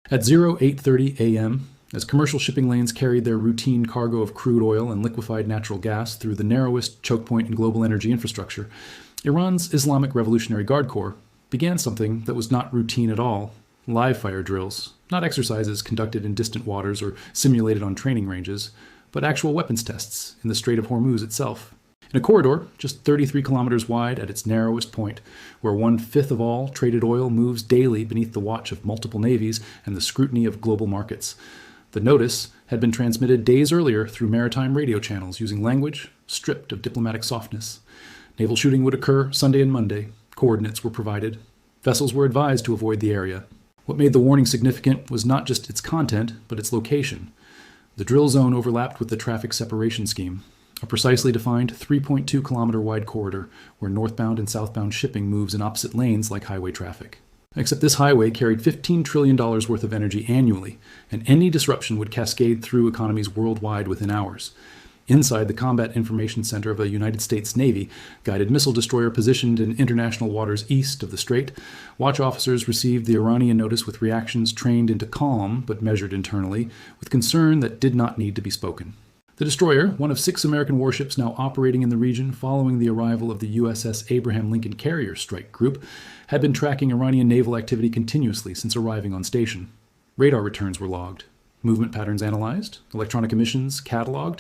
At 0830 a.m., as commercial shipping lanes carried their routine cargo of crude oil and liquefied natural gas through the narrowest choke point in global energy infrastructure, Iran's Islamic Revolutionary Guard Corps began something that was not routine at all: live fire drills, not exercises conducted in distant waters or simulated on training ranges, but actual weapons tests in the Strait of Hormuz itself. In a corridor just 33 kilometers wide at its narrowest point, where 1/5 of all traded oil moves daily beneath the watch of multiple navies and the scrutiny of global markets. The notice had been transmitted days earlier through maritime radio channels using language stripped of diplomatic softness. Naval shooting would occur Sunday and Monday. Coordinates were provided. Vessels were advised to avoid the area. What made the warning significant was not just its content, but its location. The drill zone overlapped with the traffic separation scheme, a precisely defined 3.2 kilometer wide corridor where northbound and southbound shipping moves in opposite lanes like highway traffic. Except this highway carried $15 trillion worth of energy annually, and any disruption would cascade through economies worldwide within hours. Inside the Combat Information Center of a United States Navy guided missile destroyer positioned in international waters east of the strait, watch officers received the Iranian notice with reactions trained into calm but measured internally, with concern that did not need to be spoken. The destroyer, one of 6 American warships now operating in the region following the arrival of the USS Abraham Lincoln Carrier Strike Group, had been tracking Iranian naval activity continuously since arriving on station. Radar returns were logged, movement patterns analyzed, electronic emissions cataloged.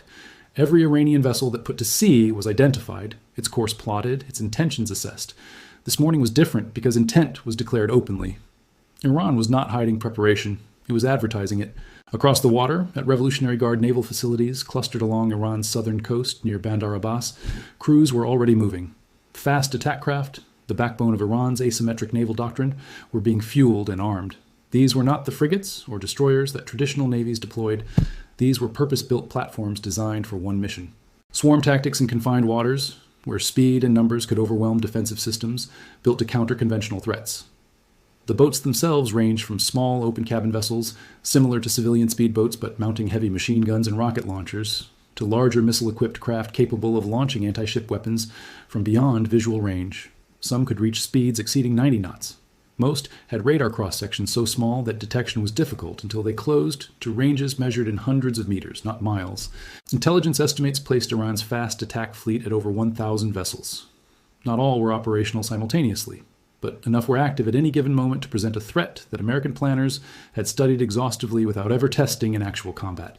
Every Iranian vessel that put to sea was identified, its course plotted, its intentions assessed. This morning was different because intent was declared openly. Iran was not hiding preparation, it was advertising it. Across the water, at Revolutionary Guard naval facilities clustered along Iran's southern coast near Bandar Abbas, crews were already moving. Fast attack craft, the backbone of Iran's asymmetric naval doctrine, were being fueled and armed. These were not the frigates or destroyers that traditional navies deployed. These were purpose-built platforms designed for one mission. Swarm tactics in confined waters, where speed and numbers could overwhelm defensive systems, built to counter conventional threats. The boats themselves ranged from small open-cabin vessels, similar to civilian speedboats but mounting heavy machine guns and rocket launchers, to larger missile-equipped craft capable of launching anti-ship weapons from beyond visual range. Some could reach speeds exceeding 90 knots. Most had radar cross-sections so small that detection was difficult until they closed to ranges measured in hundreds of meters, not miles. Intelligence estimates placed Iran's fast attack fleet at over 1,000 vessels. Not all were operational simultaneously, but enough were active at any given moment to present a threat that American planners had studied exhaustively without ever testing in actual combat.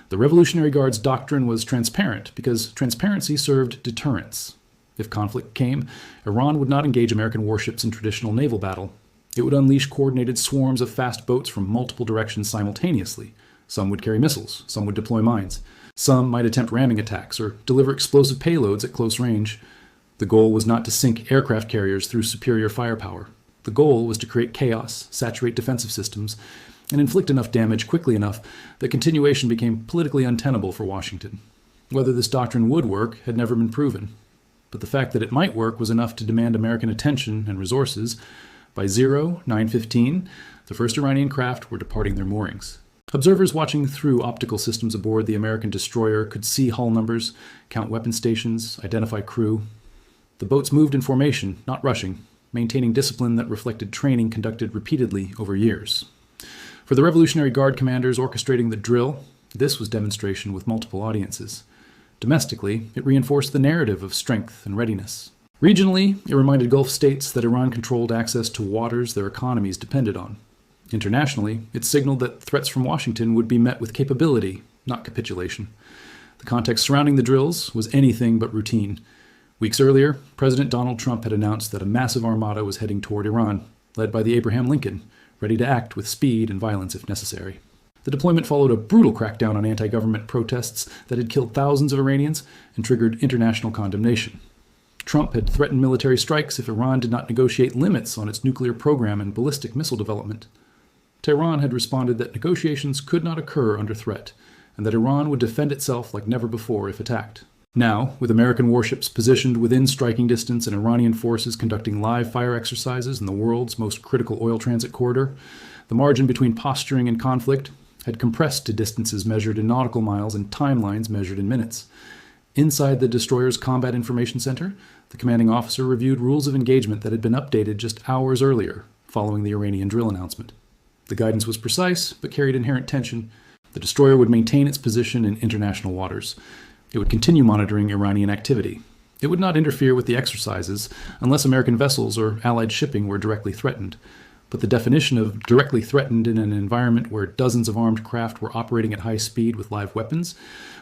The Revolutionary Guard's doctrine was transparent because transparency served deterrence. If conflict came, Iran would not engage American warships in traditional naval battle. It would unleash coordinated swarms of fast boats from multiple directions simultaneously. Some would carry missiles, some would deploy mines. Some might attempt ramming attacks or deliver explosive payloads at close range. The goal was not to sink aircraft carriers through superior firepower. The goal was to create chaos, saturate defensive systems, and inflict enough damage quickly enough that continuation became politically untenable for Washington. Whether this doctrine would work had never been proven, but the fact that it might work was enough to demand American attention and resources. By 09:15, the first Iranian craft were departing their moorings. Observers watching through optical systems aboard the American destroyer could see hull numbers, count weapon stations, identify crew. The boats moved in formation, not rushing, maintaining discipline that reflected training conducted repeatedly over years. For the Revolutionary Guard commanders orchestrating the drill, this was demonstration with multiple audiences. Domestically, it reinforced the narrative of strength and readiness. Regionally, it reminded Gulf states that Iran controlled access to waters their economies depended on. Internationally, it signaled that threats from Washington would be met with capability, not capitulation. The context surrounding the drills was anything but routine. Weeks earlier, President Donald Trump had announced that a massive armada was heading toward Iran, led by the Abraham Lincoln, ready to act with speed and violence if necessary. The deployment followed a brutal crackdown on anti-government protests that had killed thousands of Iranians and triggered international condemnation. Trump had threatened military strikes if Iran did not negotiate limits on its nuclear program and ballistic missile development. Tehran had responded that negotiations could not occur under threat, and that Iran would defend itself like never before if attacked. Now, with American warships positioned within striking distance and Iranian forces conducting live fire exercises in the world's most critical oil transit corridor, the margin between posturing and conflict had compressed to distances measured in nautical miles and timelines measured in minutes. Inside the destroyer's Combat Information Center, the commanding officer reviewed rules of engagement that had been updated just hours earlier, following the Iranian drill announcement. The guidance was precise, but carried inherent tension. The destroyer would maintain its position in international waters. It would continue monitoring Iranian activity. It would not interfere with the exercises unless American vessels or Allied shipping were directly threatened. But the definition of directly threatened in an environment where dozens of armed craft were operating at high speed with live weapons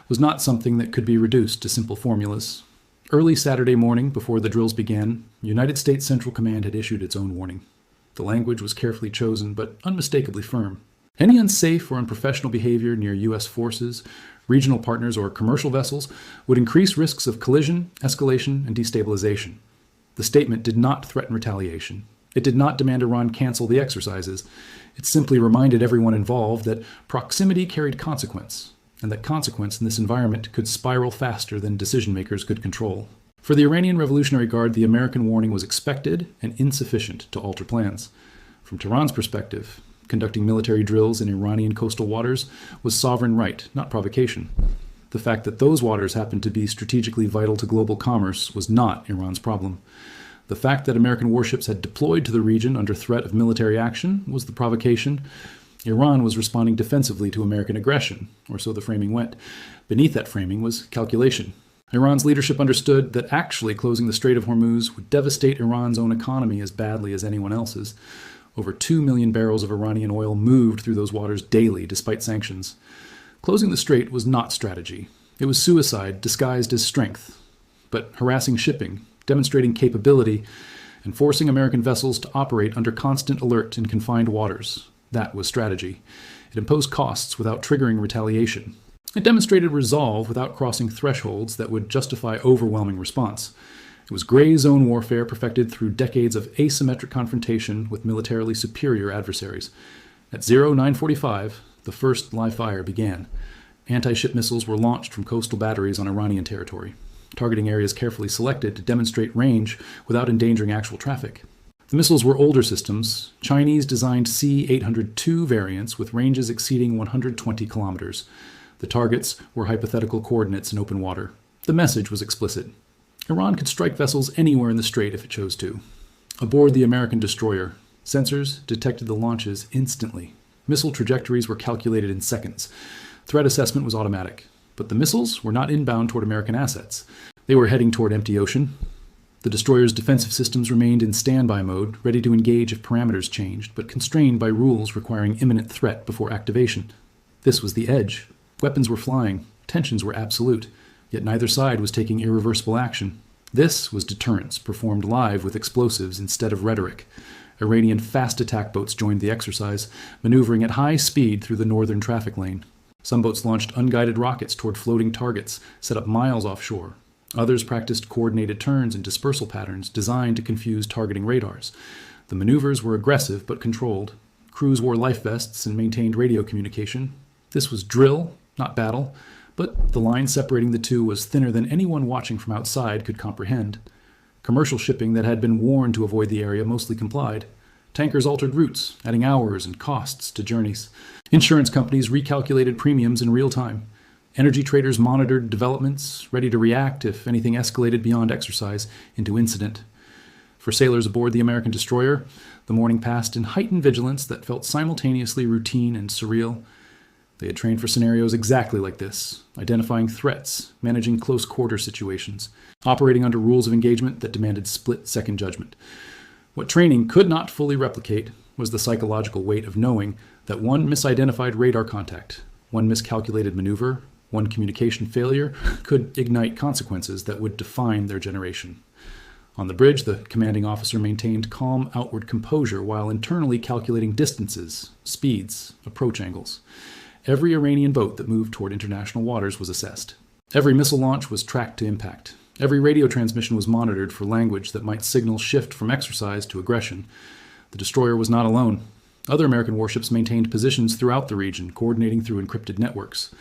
was not something that could be reduced to simple formulas. Early Saturday morning, before the drills began, United States Central Command had issued its own warning. The language was carefully chosen, but unmistakably firm. Any unsafe or unprofessional behavior near U.S. forces, regional partners, or commercial vessels would increase risks of collision, escalation, and destabilization. The statement did not threaten retaliation. It did not demand Iran cancel the exercises. It simply reminded everyone involved that proximity carried consequence, and that consequence in this environment could spiral faster than decision-makers could control. For the Iranian Revolutionary Guard, the American warning was expected and insufficient to alter plans. From Tehran's perspective, conducting military drills in Iranian coastal waters was sovereign right, not provocation. The fact that those waters happened to be strategically vital to global commerce was not Iran's problem. The fact that American warships had deployed to the region under threat of military action was the provocation. Iran was responding defensively to American aggression, or so the framing went. Beneath that framing was calculation. Iran's leadership understood that actually closing the Strait of Hormuz would devastate Iran's own economy as badly as anyone else's. Over 2 million barrels of Iranian oil moved through those waters daily despite sanctions. Closing the strait was not strategy. It was suicide disguised as strength. But harassing shipping, demonstrating capability, and forcing American vessels to operate under constant alert in confined waters, that was strategy. It imposed costs without triggering retaliation. It demonstrated resolve without crossing thresholds that would justify overwhelming response. It was gray zone warfare perfected through decades of asymmetric confrontation with militarily superior adversaries. At 09:45, the first live fire began. Anti-ship missiles were launched from coastal batteries on Iranian territory, targeting areas carefully selected to demonstrate range without endangering actual traffic. The missiles were older systems, Chinese-designed C-802 variants with ranges exceeding 120 kilometers. The targets were hypothetical coordinates in open water. The message was explicit. Iran could strike vessels anywhere in the strait if it chose to. Aboard the American destroyer, sensors detected the launches instantly. Missile trajectories were calculated in seconds. Threat assessment was automatic. But the missiles were not inbound toward American assets. They were heading toward empty ocean. The destroyer's defensive systems remained in standby mode, ready to engage if parameters changed, but constrained by rules requiring imminent threat before activation. This was the edge. Weapons were flying. Tensions were absolute. Yet neither side was taking irreversible action. This was deterrence, performed live with explosives instead of rhetoric. Iranian fast attack boats joined the exercise, maneuvering at high speed through the northern traffic lane. Some boats launched unguided rockets toward floating targets, set up miles offshore. Others practiced coordinated turns and dispersal patterns designed to confuse targeting radars. The maneuvers were aggressive but controlled. Crews wore life vests and maintained radio communication. This was drill, not battle. But the line separating the two was thinner than anyone watching from outside could comprehend. Commercial shipping that had been warned to avoid the area mostly complied. Tankers altered routes, adding hours and costs to journeys. Insurance companies recalculated premiums in real time. Energy traders monitored developments, ready to react if anything escalated beyond exercise into incident. For sailors aboard the American destroyer, the morning passed in heightened vigilance that felt simultaneously routine and surreal. They had trained for scenarios exactly like this, identifying threats, managing close-quarter situations, operating under rules of engagement that demanded split-second judgment. What training could not fully replicate was the psychological weight of knowing that one misidentified radar contact, one miscalculated maneuver, one communication failure could ignite consequences that would define their generation. On the bridge, the commanding officer maintained calm outward composure while internally calculating distances, speeds, approach angles. Every Iranian boat that moved toward international waters was assessed. Every missile launch was tracked to impact. Every radio transmission was monitored for language that might signal shift from exercise to aggression. The destroyer was not alone. Other American warships maintained positions throughout the region, coordinating through encrypted networks.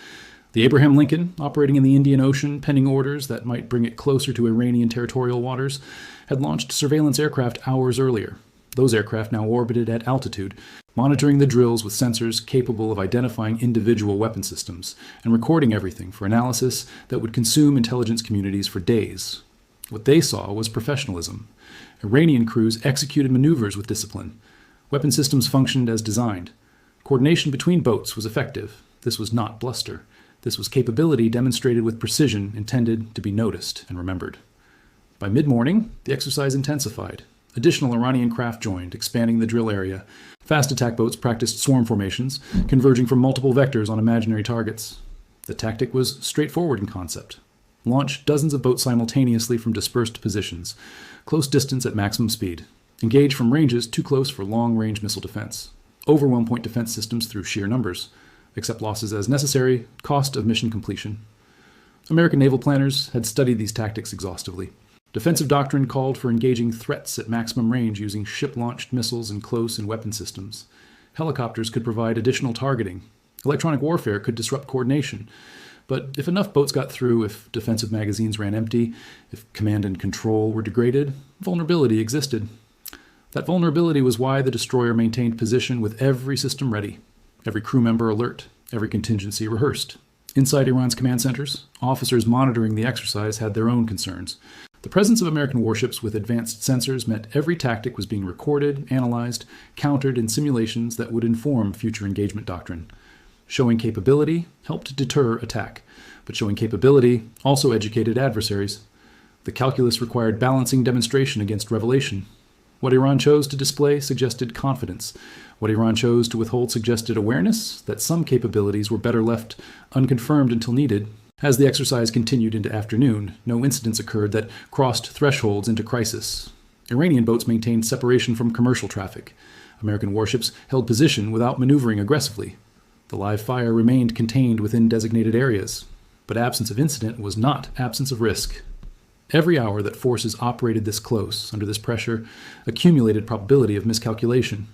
The Abraham Lincoln, operating in the Indian Ocean, pending orders that might bring it closer to Iranian territorial waters, had launched surveillance aircraft hours earlier. Those aircraft now orbited at altitude, monitoring the drills with sensors capable of identifying individual weapon systems and recording everything for analysis that would consume intelligence communities for days. What they saw was professionalism. Iranian crews executed maneuvers with discipline. Weapon systems functioned as designed. Coordination between boats was effective. This was not bluster. This was capability demonstrated with precision intended to be noticed and remembered. By mid-morning, the exercise intensified. Additional Iranian craft joined, expanding the drill area. Fast attack boats practiced swarm formations, converging from multiple vectors on imaginary targets. The tactic was straightforward in concept. Launch dozens of boats simultaneously from dispersed positions, close distance at maximum speed. Engage from ranges too close for long-range missile defense. Overwhelm point defense systems through sheer numbers. Accept losses as necessary, cost of mission completion. American naval planners had studied these tactics exhaustively. Defensive doctrine called for engaging threats at maximum range using ship-launched missiles and close and weapon systems. Helicopters could provide additional targeting. Electronic warfare could disrupt coordination. But if enough boats got through, if defensive magazines ran empty, if command and control were degraded, vulnerability existed. That vulnerability was why the destroyer maintained position with every system ready, every crew member alert, every contingency rehearsed. Inside Iran's command centers, officers monitoring the exercise had their own concerns. The presence of American warships with advanced sensors meant every tactic was being recorded, analyzed, countered in simulations that would inform future engagement doctrine. Showing capability helped deter attack, but showing capability also educated adversaries. The calculus required balancing demonstration against revelation. What Iran chose to display suggested confidence. What Iran chose to withhold suggested awareness that some capabilities were better left unconfirmed until needed. As the exercise continued into afternoon, no incidents occurred that crossed thresholds into crisis. Iranian boats maintained separation from commercial traffic. American warships held position without maneuvering aggressively. The live fire remained contained within designated areas. But absence of incident was not absence of risk. Every hour that forces operated this close, under this pressure, accumulated probability of miscalculation.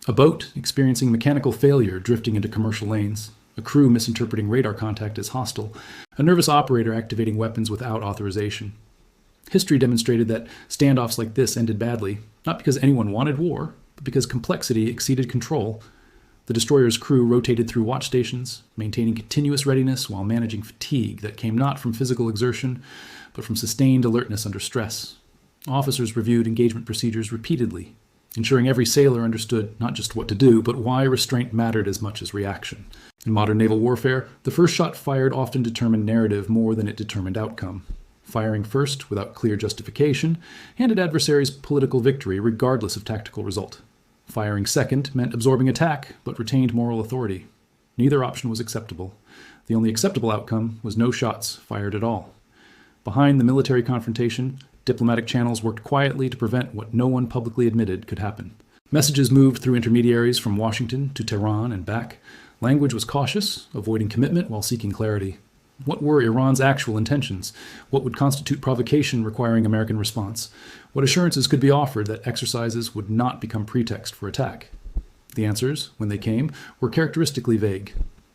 A boat experiencing mechanical failure drifting into commercial lanes. A crew misinterpreting radar contact as hostile. A nervous operator activating weapons without authorization. History demonstrated that standoffs like this ended badly, not because anyone wanted war, but because complexity exceeded control. The destroyer's crew rotated through watch stations, maintaining continuous readiness while managing fatigue that came not from physical exertion, but from sustained alertness under stress. Officers reviewed engagement procedures repeatedly, ensuring every sailor understood not just what to do, but why restraint mattered as much as reaction. In modern naval warfare, the first shot fired often determined narrative more than it determined outcome. Firing first, without clear justification, handed adversaries political victory regardless of tactical result. Firing second meant absorbing attack, but retained moral authority. Neither option was acceptable. The only acceptable outcome was no shots fired at all. Behind the military confrontation, diplomatic channels worked quietly to prevent what no one publicly admitted could happen. Messages moved through intermediaries from Washington to Tehran and back. Language was cautious, avoiding commitment while seeking clarity. What were Iran's actual intentions? What would constitute provocation requiring American response? What assurances could be offered that exercises would not become pretext for attack? The answers, when they came, were characteristically vague.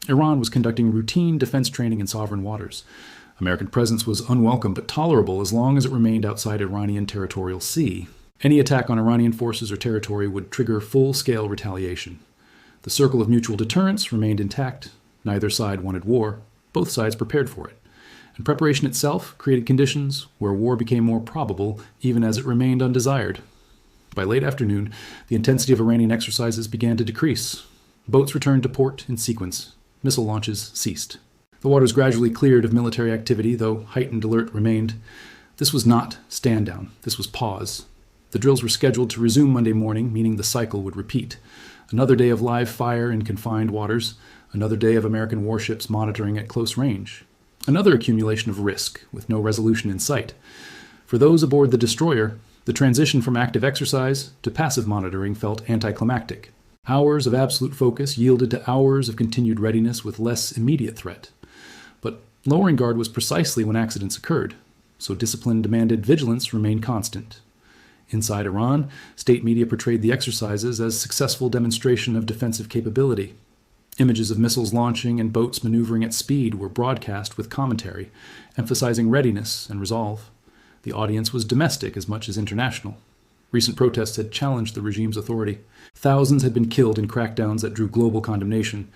Iran was conducting routine defense training in sovereign waters. American presence was unwelcome but tolerable as long as it remained outside Iranian territorial sea. Any attack on Iranian forces or territory would trigger full-scale retaliation. The circle of mutual deterrence remained intact. Neither side wanted war. Both sides prepared for it. And preparation itself created conditions where war became more probable even as it remained undesired. By late afternoon, the intensity of Iranian exercises began to decrease. Boats returned to port in sequence. Missile launches ceased. The waters gradually cleared of military activity, though heightened alert remained. This was not stand down. This was pause. The drills were scheduled to resume Monday morning, meaning the cycle would repeat. Another day of live fire in confined waters. Another day of American warships monitoring at close range. Another accumulation of risk, with no resolution in sight. For those aboard the destroyer, the transition from active exercise to passive monitoring felt anticlimactic. Hours of absolute focus yielded to hours of continued readiness with less immediate threat. But lowering guard was precisely when accidents occurred, so discipline demanded vigilance remain constant. Inside Iran, state media portrayed the exercises as successful demonstration of defensive capability. Images of missiles launching and boats maneuvering at speed were broadcast with commentary, emphasizing readiness and resolve. The audience was domestic as much as international. Recent protests had challenged the regime's authority. Thousands had been killed in crackdowns that drew global condemnation.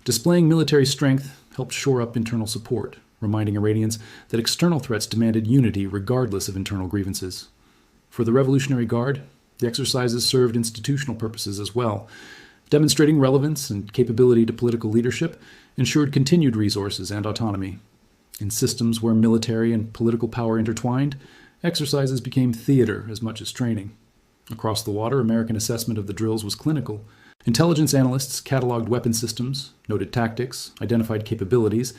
Displaying military strength helped shore up internal support, reminding Iranians that external threats demanded unity regardless of internal grievances. For the Revolutionary Guard, the exercises served institutional purposes as well. Demonstrating relevance and capability to political leadership ensured continued resources and autonomy. In systems where military and political power intertwined, exercises became theater as much as training. Across the water, American assessment of the drills was clinical. Intelligence analysts cataloged weapon systems, noted tactics, identified capabilities.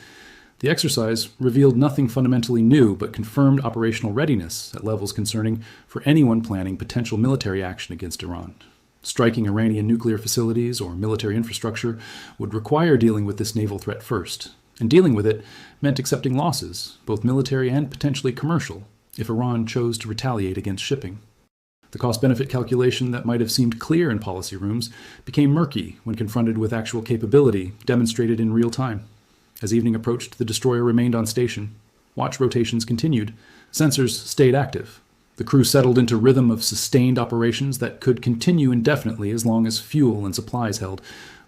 The exercise revealed nothing fundamentally new, but confirmed operational readiness at levels concerning for anyone planning potential military action against Iran. Striking Iranian nuclear facilities or military infrastructure would require dealing with this naval threat first, and dealing with it meant accepting losses, both military and potentially commercial, if Iran chose to retaliate against shipping. The cost-benefit calculation that might have seemed clear in policy rooms became murky when confronted with actual capability demonstrated in real time. As evening approached, the destroyer remained on station. Watch rotations continued. Sensors stayed active. The crew settled into rhythm of sustained operations that could continue indefinitely as long as fuel and supplies held.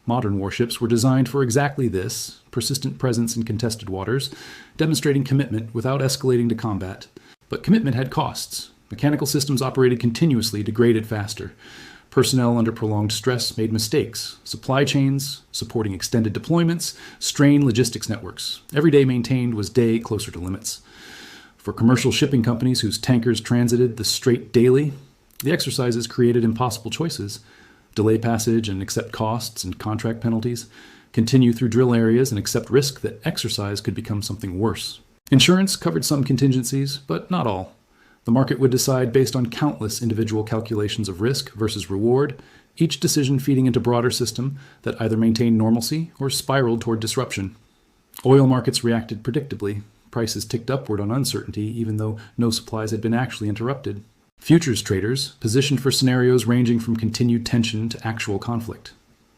Modern warships were designed for exactly this, persistent presence in contested waters, demonstrating commitment without escalating to combat. But commitment had costs. Mechanical systems operated continuously, degraded faster. Personnel under prolonged stress made mistakes. Supply chains, supporting extended deployments, strained logistics networks. Every day maintained was day closer to limits. For commercial shipping companies whose tankers transited the strait daily, the exercises created impossible choices. Delay passage and accept costs and contract penalties. Continue through drill areas and accept risk that exercise could become something worse. Insurance covered some contingencies, but not all. The market would decide based on countless individual calculations of risk versus reward, each decision feeding into a broader system that either maintained normalcy or spiraled toward disruption. Oil markets reacted predictably. Prices ticked upward on uncertainty, even though no supplies had been actually interrupted. Futures traders positioned for scenarios ranging from continued tension to actual conflict.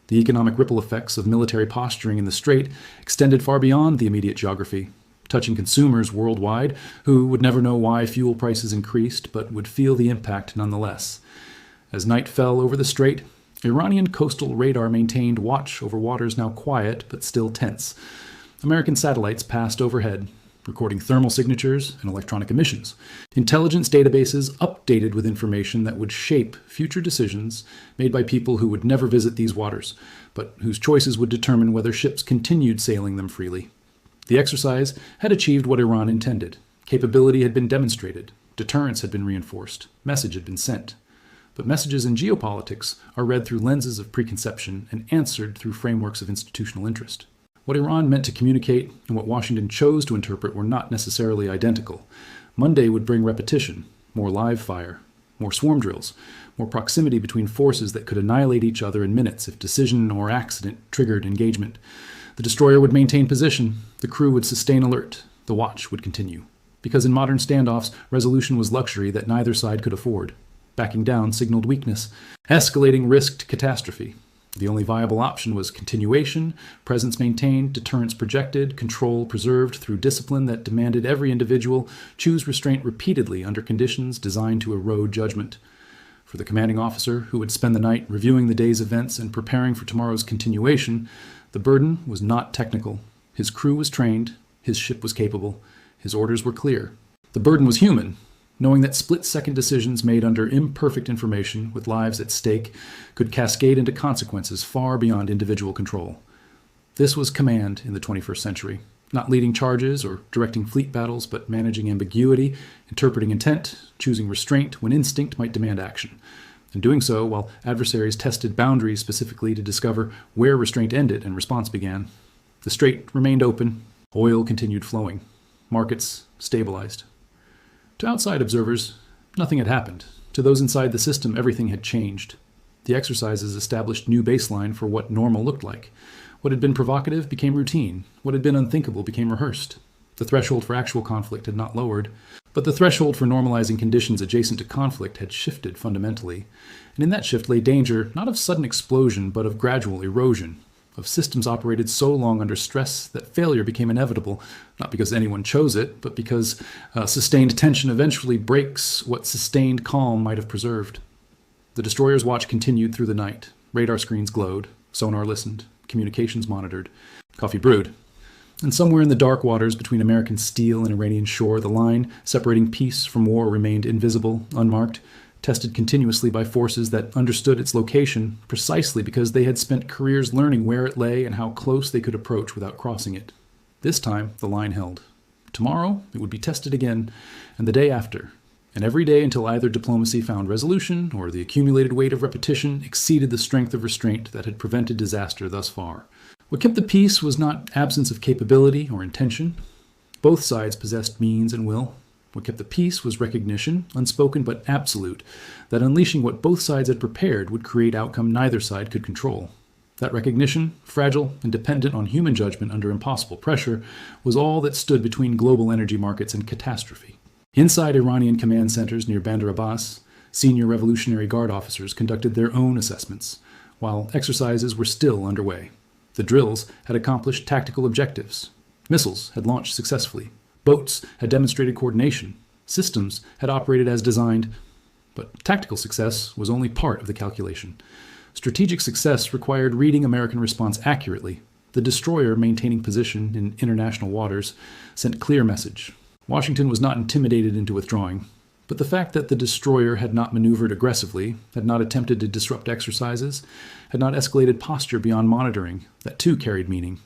The economic ripple effects of military posturing in the strait extended far beyond the immediate geography, touching consumers worldwide who would never know why fuel prices increased but would feel the impact nonetheless. As night fell over the strait, Iranian coastal radar maintained watch over waters now quiet but still tense. American satellites passed overhead, recording thermal signatures and electronic emissions. Intelligence databases updated with information that would shape future decisions made by people who would never visit these waters, but whose choices would determine whether ships continued sailing them freely. The exercise had achieved what Iran intended. Capability had been demonstrated. Deterrence had been reinforced. Message had been sent. But messages in geopolitics are read through lenses of preconception and answered through frameworks of institutional interest. What Iran meant to communicate and what Washington chose to interpret were not necessarily identical. Monday would bring repetition, more live fire, more swarm drills, more proximity between forces that could annihilate each other in minutes if decision or accident triggered engagement. The destroyer would maintain position, the crew would sustain alert, the watch would continue. Because in modern standoffs, resolution was luxury that neither side could afford. Backing down signaled weakness. Escalating risked catastrophe. The only viable option was continuation, presence maintained, deterrence projected, control preserved through discipline that demanded every individual choose restraint repeatedly under conditions designed to erode judgment. For the commanding officer, who would spend the night reviewing the day's events and preparing for tomorrow's continuation, the burden was not technical. His crew was trained, his ship was capable, his orders were clear. The burden was human, knowing that split-second decisions made under imperfect information with lives at stake could cascade into consequences far beyond individual control. This was command in the 21st century, not leading charges or directing fleet battles, but managing ambiguity, interpreting intent, choosing restraint when instinct might demand action, and doing so while adversaries tested boundaries specifically to discover where restraint ended and response began. The strait remained open. Oil continued flowing. Markets stabilized. To outside observers, nothing had happened. To those inside the system, everything had changed. The exercises established new baseline for what normal looked like. What had been provocative became routine. What had been unthinkable became rehearsed. The threshold for actual conflict had not lowered, but the threshold for normalizing conditions adjacent to conflict had shifted fundamentally. And in that shift lay danger not of sudden explosion, but of gradual erosion, of systems operated so long under stress that failure became inevitable, not because anyone chose it, but because sustained tension eventually breaks what sustained calm might have preserved. The destroyer's watch continued through the night. Radar screens glowed. Sonar listened. Communications monitored. Coffee brewed. And somewhere in the dark waters between American steel and Iranian shore, the line separating peace from war remained invisible, unmarked. tested continuously by forces that understood its location precisely because they had spent careers learning where it lay and how close they could approach without crossing it. This time, the line held. Tomorrow, it would be tested again, and the day after, and every day until either diplomacy found resolution or the accumulated weight of repetition exceeded the strength of restraint that had prevented disaster thus far. What kept the peace was not absence of capability or intention. Both sides possessed means and will. What kept the peace was recognition, unspoken but absolute, that unleashing what both sides had prepared would create outcome neither side could control. That recognition, fragile and dependent on human judgment under impossible pressure, was all that stood between global energy markets and catastrophe. Inside Iranian command centers near Bandar Abbas, senior Revolutionary Guard officers conducted their own assessments, while exercises were still underway. The drills had accomplished tactical objectives. Missiles had launched successfully. Boats had demonstrated coordination. Systems had operated as designed. But tactical success was only part of the calculation. Strategic success required reading American response accurately. The destroyer, maintaining position in international waters, sent clear message. Washington was not intimidated into withdrawing. But the fact that the destroyer had not maneuvered aggressively, had not attempted to disrupt exercises, had not escalated posture beyond monitoring, that too carried meaning.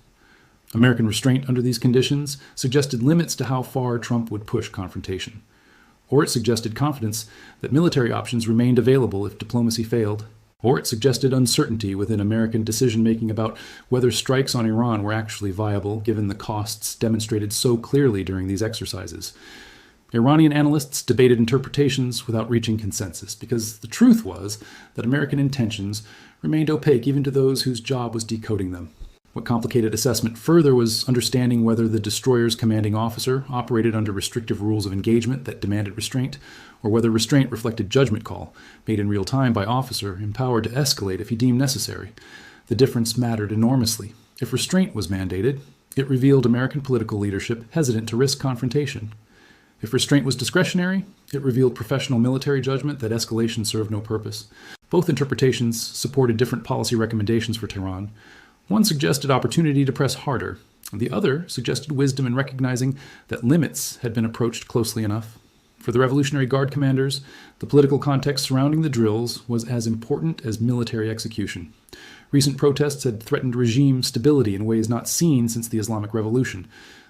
American restraint under these conditions suggested limits to how far Trump would push confrontation. Or it suggested confidence that military options remained available if diplomacy failed. Or it suggested uncertainty within American decision-making about whether strikes on Iran were actually viable given the costs demonstrated so clearly during these exercises. Iranian analysts debated interpretations without reaching consensus because the truth was that American intentions remained opaque even to those whose job was decoding them. What complicated assessment further was understanding whether the destroyer's commanding officer operated under restrictive rules of engagement that demanded restraint, or whether restraint reflected judgment call, made in real time by officer empowered to escalate if he deemed necessary. The difference mattered enormously. If restraint was mandated, it revealed American political leadership hesitant to risk confrontation. If restraint was discretionary, it revealed professional military judgment that escalation served no purpose. Both interpretations supported different policy recommendations for Tehran. One suggested opportunity to press harder. The other suggested wisdom in recognizing that limits had been approached closely enough. For the Revolutionary Guard commanders, the political context surrounding the drills was as important as military execution. Recent protests had threatened regime stability in ways not seen since the Islamic Revolution.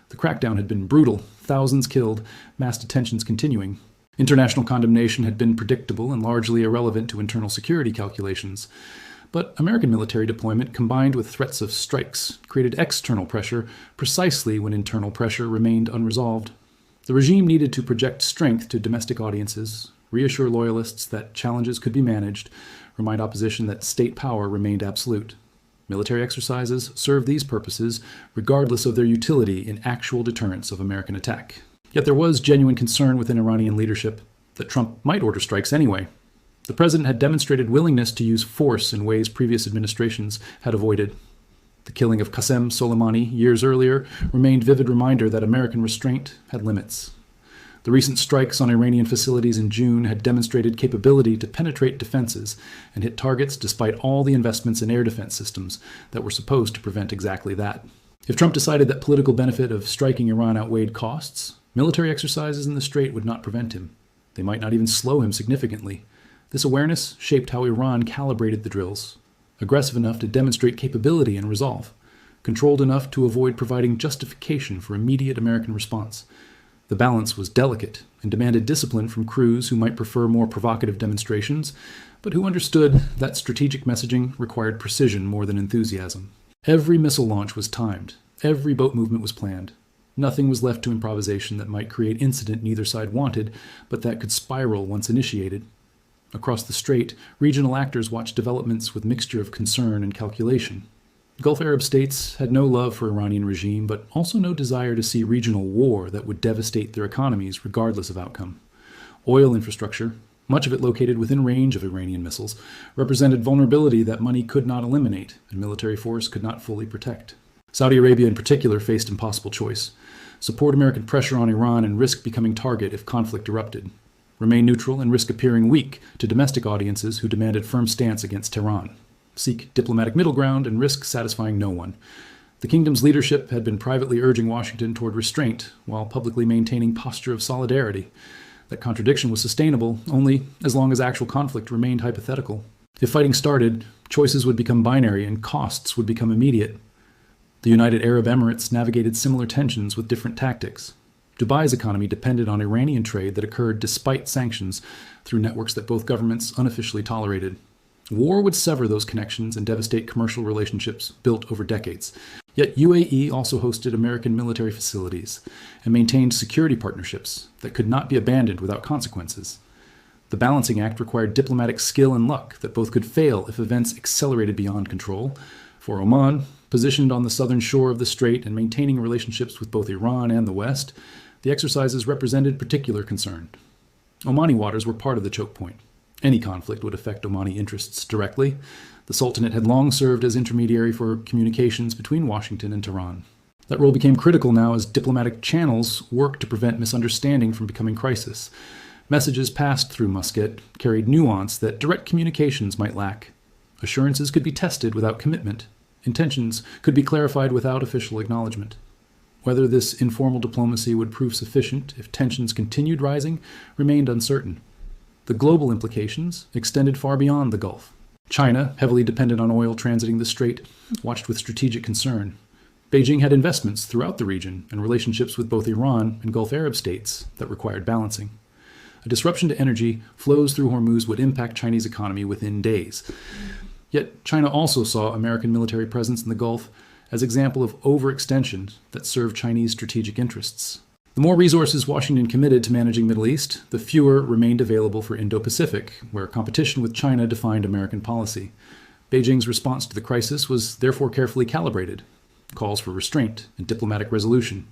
The crackdown had been brutal, thousands killed, mass detentions continuing. International condemnation had been predictable and largely irrelevant to internal security calculations. But American military deployment, combined with threats of strikes, created external pressure precisely when internal pressure remained unresolved. The regime needed to project strength to domestic audiences, reassure loyalists that challenges could be managed, remind opposition that state power remained absolute. Military exercises served these purposes regardless of their utility in actual deterrence of American attack. Yet there was genuine concern within Iranian leadership that Trump might order strikes anyway. The president had demonstrated willingness to use force in ways previous administrations had avoided. The killing of Qasem Soleimani years earlier remained a vivid reminder that American restraint had limits. The recent strikes on Iranian facilities in June had demonstrated capability to penetrate defenses and hit targets despite all the investments in air defense systems that were supposed to prevent exactly that. If Trump decided that political benefit of striking Iran outweighed costs, military exercises in the Strait would not prevent him. They might not even slow him significantly. This awareness shaped how Iran calibrated the drills, aggressive enough to demonstrate capability and resolve, controlled enough to avoid providing justification for immediate American response. The balance was delicate and demanded discipline from crews who might prefer more provocative demonstrations, but who understood that strategic messaging required precision more than enthusiasm. Every missile launch was timed. Every boat movement was planned. Nothing was left to improvisation that might create incident neither side wanted, but that could spiral once initiated. Across the Strait, regional actors watched developments with mixture of concern and calculation. Gulf Arab states had no love for Iranian regime, but also no desire to see regional war that would devastate their economies regardless of outcome. Oil infrastructure, much of it located within range of Iranian missiles, represented vulnerability that money could not eliminate and military force could not fully protect. Saudi Arabia in particular faced impossible choice: support American pressure on Iran and risk becoming target if conflict erupted, remain neutral and risk appearing weak to domestic audiences who demanded firm stance against Tehran, seek diplomatic middle ground and risk satisfying no one. The kingdom's leadership had been privately urging Washington toward restraint while publicly maintaining posture of solidarity. That contradiction was sustainable only as long as actual conflict remained hypothetical. If fighting started, choices would become binary and costs would become immediate. The United Arab Emirates navigated similar tensions with different tactics. Dubai's economy depended on Iranian trade that occurred despite sanctions through networks that both governments unofficially tolerated. War would sever those connections and devastate commercial relationships built over decades. Yet UAE also hosted American military facilities and maintained security partnerships that could not be abandoned without consequences. The Balancing Act required diplomatic skill and luck that both could fail if events accelerated beyond control. For Oman, positioned on the southern shore of the strait and maintaining relationships with both Iran and the West, the exercises represented particular concern. Omani waters were part of the choke point. Any conflict would affect Omani interests directly. The Sultanate had long served as intermediary for communications between Washington and Tehran. That role became critical now as diplomatic channels worked to prevent misunderstanding from becoming crisis. Messages passed through Muscat carried nuance that direct communications might lack. Assurances could be tested without commitment. Intentions could be clarified without official acknowledgement. Whether this informal diplomacy would prove sufficient if tensions continued rising remained uncertain. The global implications extended far beyond the Gulf. China, heavily dependent on oil transiting the strait, watched with strategic concern. Beijing had investments throughout the region and relationships with both Iran and Gulf Arab states that required balancing. A disruption to energy flows through Hormuz would impact Chinese economy within days. Yet China also saw American military presence in the Gulf as example of overextension that served Chinese strategic interests. The more resources Washington committed to managing Middle East, the fewer remained available for Indo-Pacific, where competition with China defined American policy. Beijing's response to the crisis was therefore carefully calibrated. Calls for restraint and diplomatic resolution.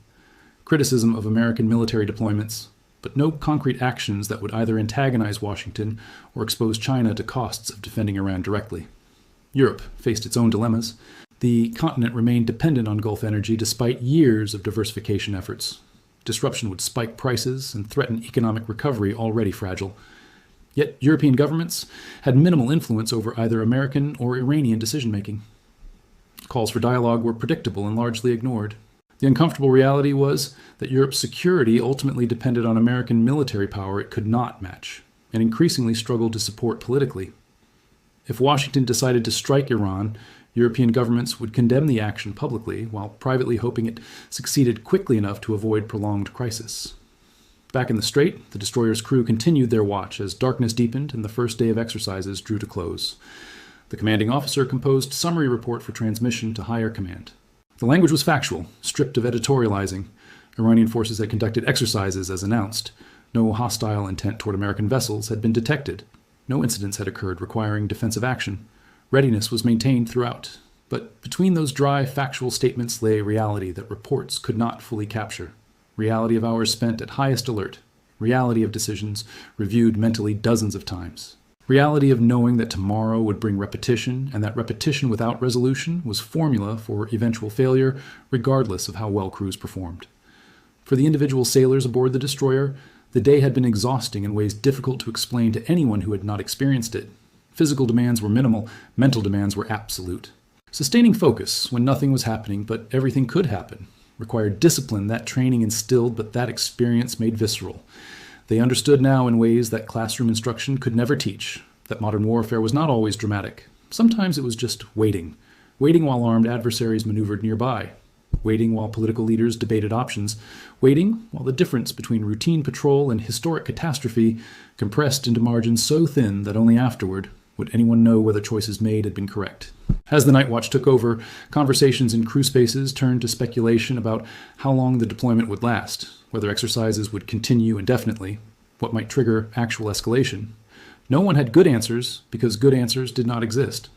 Criticism of American military deployments, but no concrete actions that would either antagonize Washington or expose China to costs of defending Iran directly. Europe faced its own dilemmas. The continent remained dependent on Gulf energy despite years of diversification efforts. Disruption would spike prices and threaten economic recovery already fragile. Yet European governments had minimal influence over either American or Iranian decision-making. Calls for dialogue were predictable and largely ignored. The uncomfortable reality was that Europe's security ultimately depended on American military power it could not match, and increasingly struggled to support politically. If Washington decided to strike Iran, European governments would condemn the action publicly, while privately hoping it succeeded quickly enough to avoid prolonged crisis. Back in the Strait, the destroyer's crew continued their watch as darkness deepened and the first day of exercises drew to close. The commanding officer composed summary report for transmission to higher command. The language was factual, stripped of editorializing. Iranian forces had conducted exercises as announced. No hostile intent toward American vessels had been detected. No incidents had occurred requiring defensive action. Readiness was maintained throughout, but between those dry, factual statements lay reality that reports could not fully capture. Reality of hours spent at highest alert. Reality of decisions reviewed mentally dozens of times. Reality of knowing that tomorrow would bring repetition, and that repetition without resolution was formula for eventual failure, regardless of how well crews performed. For the individual sailors aboard the destroyer, the day had been exhausting in ways difficult to explain to anyone who had not experienced it. Physical demands were minimal, mental demands were absolute. Sustaining focus when nothing was happening but everything could happen required discipline that training instilled but that experience made visceral. They understood now in ways that classroom instruction could never teach, that modern warfare was not always dramatic. Sometimes it was just waiting. Waiting while armed adversaries maneuvered nearby. Waiting while political leaders debated options. Waiting while the difference between routine patrol and historic catastrophe compressed into margins so thin that only afterward would anyone know whether choices made had been correct. As the night watch took over, conversations in crew spaces turned to speculation about how long the deployment would last, whether exercises would continue indefinitely, what might trigger actual escalation. No one had good answers because good answers did not exist.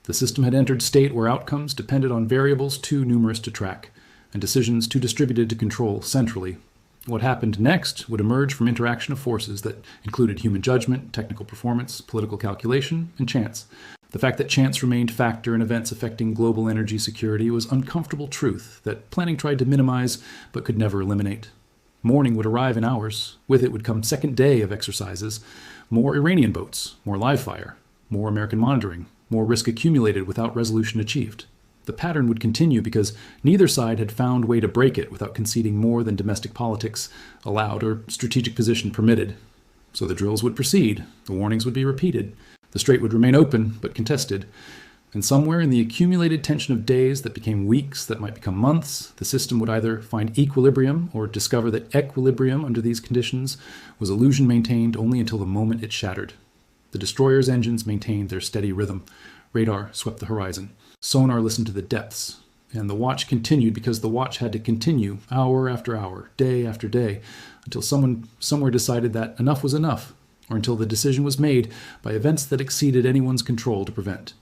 The system had entered state where outcomes depended on variables too numerous to track, and decisions too distributed to control centrally. What happened next would emerge from interaction of forces that included human judgment, technical performance, political calculation, and chance. The fact that chance remained a factor in events affecting global energy security was uncomfortable truth that planning tried to minimize but could never eliminate. Morning would arrive in hours. With it would come second day of exercises. More Iranian boats, more live fire, more American monitoring, more risk accumulated without resolution achieved. The pattern would continue because neither side had found a way to break it without conceding more than domestic politics allowed or strategic position permitted. So the drills would proceed, the warnings would be repeated, the strait would remain open but contested, and somewhere in the accumulated tension of days that became weeks, that might become months, the system would either find equilibrium or discover that equilibrium under these conditions was illusion maintained only until the moment it shattered. The destroyer's engines maintained their steady rhythm. Radar swept the horizon. Sonar listened to the depths. And the watch continued because the watch had to continue hour after hour, day after day, until someone somewhere decided that enough was enough, or until the decision was made by events that exceeded anyone's control to prevent.